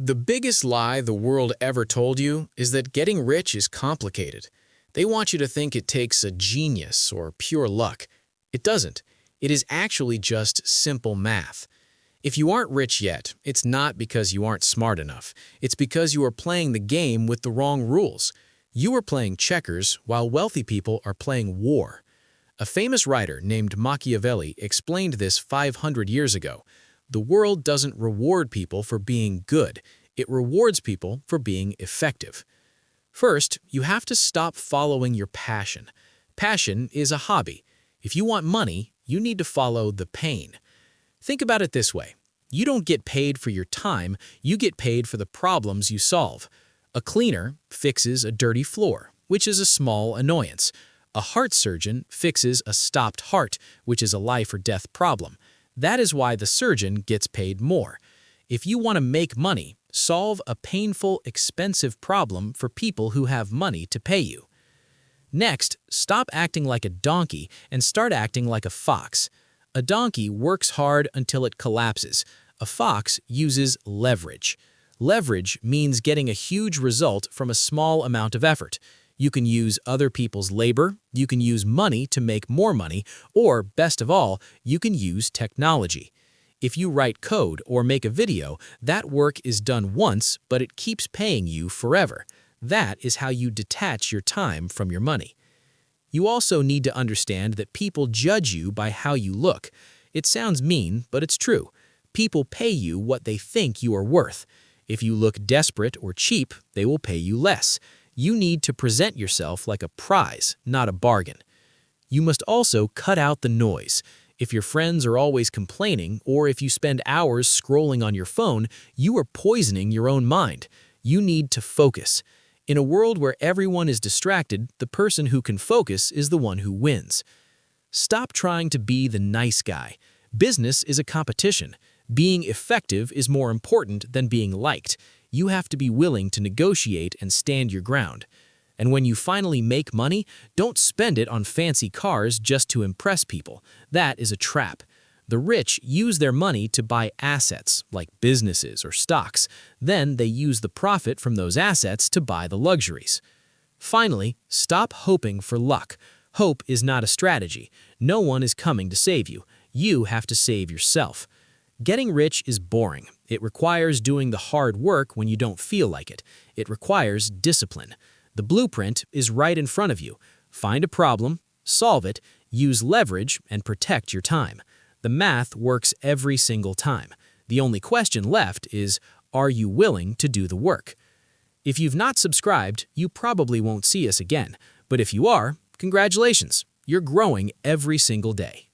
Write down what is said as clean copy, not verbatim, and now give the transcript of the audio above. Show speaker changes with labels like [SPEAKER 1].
[SPEAKER 1] The biggest lie the world ever told you is that getting rich is complicated. They want you to think it takes a genius or pure luck. It doesn't. It is actually just simple math. If you aren't rich yet, it's not because you aren't smart enough. It's because you are playing the game with the wrong rules. You are playing checkers while wealthy people are playing war. A famous writer named Machiavelli explained this 500 years ago. The world doesn't reward people for being good. It rewards people for being effective. First, you have to stop following your passion. Passion is a hobby. If you want money, you need to follow the pain. Think about it this way. You don't get paid for your time, you get paid for the problems you solve. A cleaner fixes a dirty floor, which is a small annoyance. A heart surgeon fixes a stopped heart, which is a life or death problem. That is why the surgeon gets paid more. If you want to make money, solve a painful, expensive problem for people who have money to pay you. Next, stop acting like a donkey and start acting like a fox. A donkey works hard until it collapses. A fox uses leverage. Leverage means getting a huge result from a small amount of effort. You can use other people's labor, you can use money to make more money, or, best of all, you can use technology. If you write code or make a video, that work is done once, but it keeps paying you forever. That is how you detach your time from your money. You also need to understand that people judge you by how you look. It sounds mean, but it's true. People pay you what they think you are worth. If you look desperate or cheap, they will pay you less. You need to present yourself like a prize, not a bargain. You must also cut out the noise. If your friends are always complaining, or if you spend hours scrolling on your phone, you are poisoning your own mind. You need to focus. In a world where everyone is distracted, the person who can focus is the one who wins. Stop trying to be the nice guy. Business is a competition. Being effective is more important than being liked. You have to be willing to negotiate and stand your ground. And when you finally make money, don't spend it on fancy cars just to impress people. That is a trap. The rich use their money to buy assets, like businesses or stocks. Then they use the profit from those assets to buy the luxuries. Finally, stop hoping for luck. Hope is not a strategy. No one is coming to save you. You have to save yourself. Getting rich is boring. It requires doing the hard work when you don't feel like it. It requires discipline. The blueprint is right in front of you. Find a problem, solve it, use leverage, and protect your time. The math works every single time. The only question left is, are you willing to do the work? If you've not subscribed, you probably won't see us again. But if you are, congratulations. You're growing every single day.